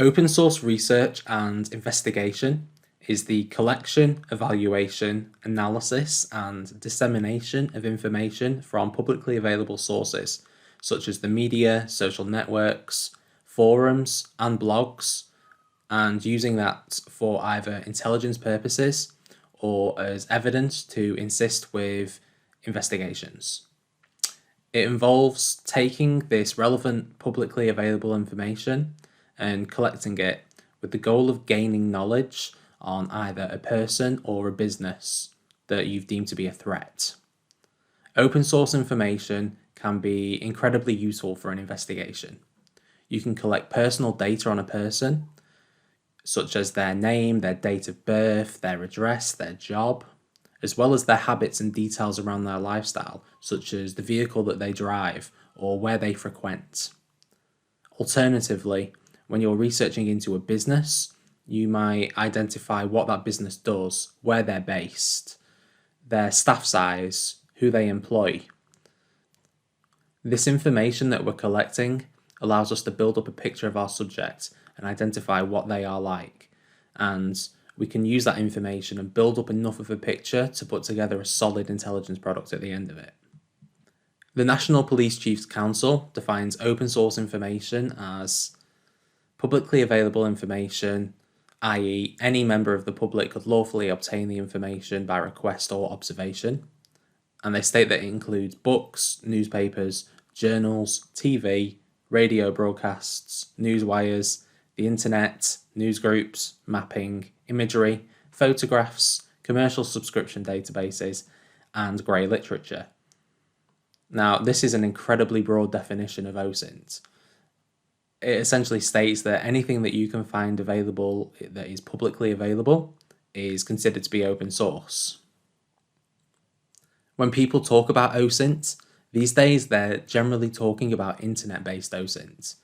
Open source research and investigation is the collection, evaluation, analysis, and dissemination of information from publicly available sources, such as the media, social networks, forums, and blogs, and using that for either intelligence purposes or as evidence to assist with investigations. It involves taking this relevant publicly available information and collecting it with the goal of gaining knowledge on either a person or a business that you've deemed to be a threat. Open source information can be incredibly useful for an investigation. You can collect personal data on a person, such as their name, their date of birth, their address, their job, as well as their habits and details around their lifestyle, such as the vehicle that they drive or where they frequent. Alternatively, when you're researching into a business, you might identify what that business does, where they're based, their staff size, who they employ. This information that we're collecting allows us to build up a picture of our subject and identify what they are like. And we can use that information and build up enough of a picture to put together a solid intelligence product at the end of it. The National Police Chiefs Council defines open source information as publicly available information, i.e. any member of the public could lawfully obtain the information by request or observation. And they state that it includes books, newspapers, journals, TV, radio broadcasts, news wires, the internet, news groups, mapping, imagery, photographs, commercial subscription databases, and grey literature. Now, this is an incredibly broad definition of OSINT. It essentially states that anything that you can find available that is publicly available is considered to be open source. When people talk about OSINT, these days they're generally talking about internet-based OSINT.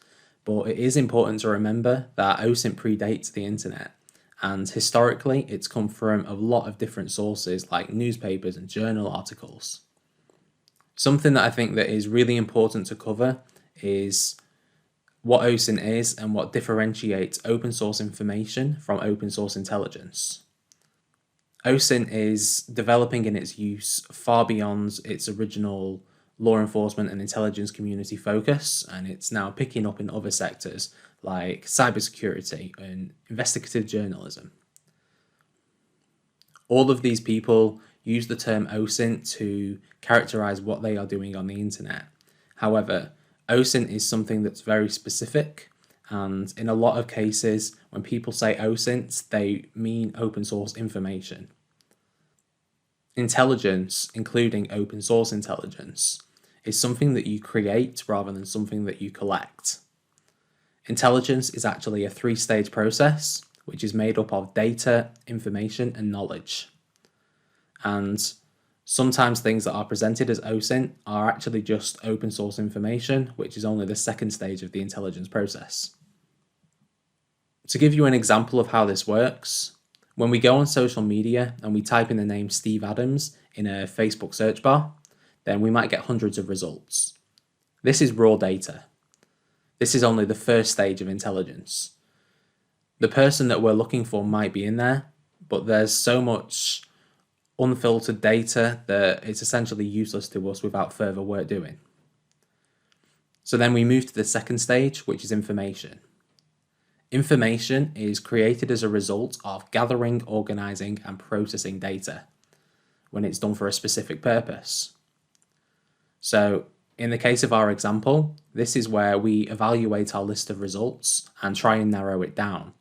But it is important to remember that OSINT predates the internet, and historically it's come from a lot of different sources like newspapers and journal articles. Something that I think that is really important to cover is what OSINT is and what differentiates open source information from open source intelligence. OSINT is developing in its use far beyond its original law enforcement and intelligence community focus, and it's now picking up in other sectors like cybersecurity and investigative journalism. All of these people use the term OSINT to characterize what they are doing on the internet. However, OSINT is something that's very specific, and in a lot of cases, when people say OSINT, they mean open source information. Intelligence, including open source intelligence, is something that you create rather than something that you collect. Intelligence is actually a three-stage process, which is made up of data, information, and knowledge. And sometimes things that are presented as OSINT are actually just open source information, which is only the second stage of the intelligence process. To give you an example of how this works, when we go on social media and we type in the name Steve Adams in a Facebook search bar, then we might get hundreds of results. This is raw data. This is only the first stage of intelligence. The person that we're looking for might be in there, but there's so much unfiltered data that it's essentially useless to us without further work doing. So then we move to the second stage, which is information. Information is created as a result of gathering, organizing, and processing data when it's done for a specific purpose. So in the case of our example, this is where we evaluate our list of results and try and narrow it down.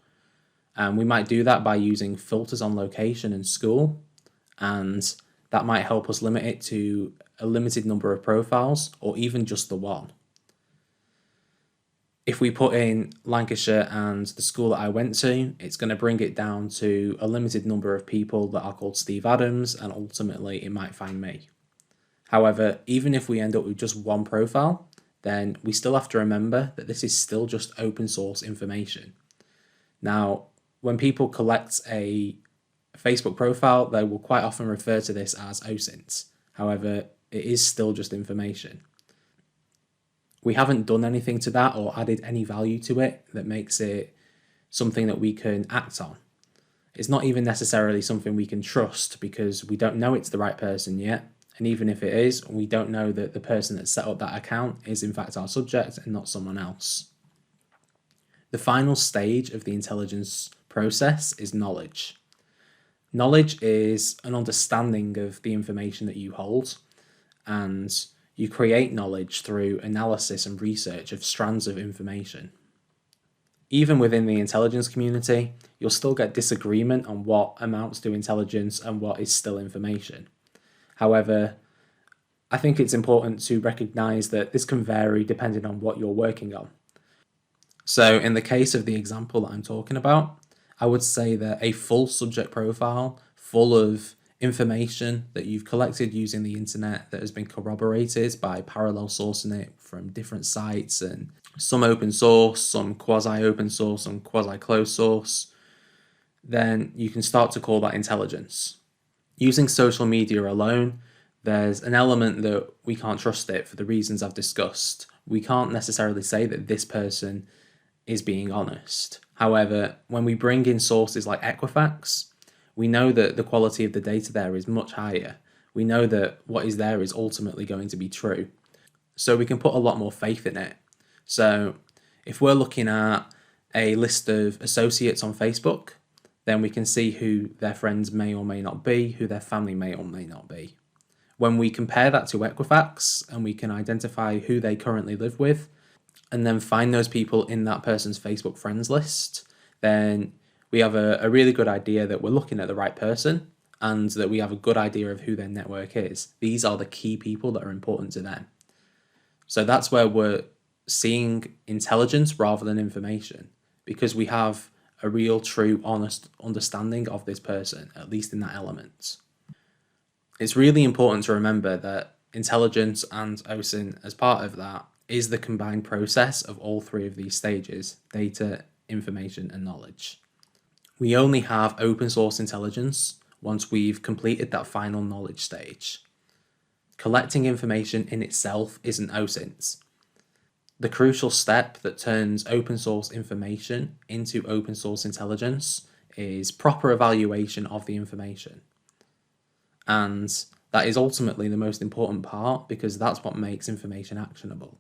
And we might do that by using filters on location and school, and that might help us limit it to a limited number of profiles or even just the one. If we put in Lancashire and the school that I went to, it's going to bring it down to a limited number of people that are called Steve Adams, and ultimately it might find me. However, even if we end up with just one profile, then we still have to remember that this is still just open source information. Now, when people collect a Facebook profile, they will quite often refer to this as OSINT. However, it is still just information. We haven't done anything to that or added any value to it that makes it something that we can act on. It's not even necessarily something we can trust because we don't know it's the right person yet. And even if it is, we don't know that the person that set up that account is in fact our subject and not someone else. The final stage of the intelligence process is knowledge. Knowledge is an understanding of the information that you hold, and you create knowledge through analysis and research of strands of information. Even within the intelligence community, you'll still get disagreement on what amounts to intelligence and what is still information. However, I think it's important to recognize that this can vary depending on what you're working on. So in the case of the example that I'm talking about, I would say that a full subject profile full of information that you've collected using the internet that has been corroborated by parallel sourcing it from different sites, and some open source, some quasi-open source, some quasi-closed source, then you can start to call that intelligence. Using social media alone, there's an element that we can't trust it for the reasons I've discussed. We can't necessarily say that this person is being honest. However, when we bring in sources like Equifax, we know that the quality of the data there is much higher. We know that what is there is ultimately going to be true. So we can put a lot more faith in it. So if we're looking at a list of associates on Facebook, then we can see who their friends may or may not be, who their family may or may not be. When we compare that to Equifax and we can identify who they currently live with, and then find those people in that person's Facebook friends list, then we have a really good idea that we're looking at the right person and that we have a good idea of who their network is. These are the key people that are important to them. So that's where we're seeing intelligence rather than information, because we have a real, true, honest understanding of this person, at least in that element. It's really important to remember that intelligence and OSINT, as part of that, is the combined process of all three of these stages: data, information, and knowledge. We only have open source intelligence once we've completed that final knowledge stage. Collecting information in itself isn't OSINT. The crucial step that turns open source information into open source intelligence is proper evaluation of the information. And that is ultimately the most important part, because that's what makes information actionable.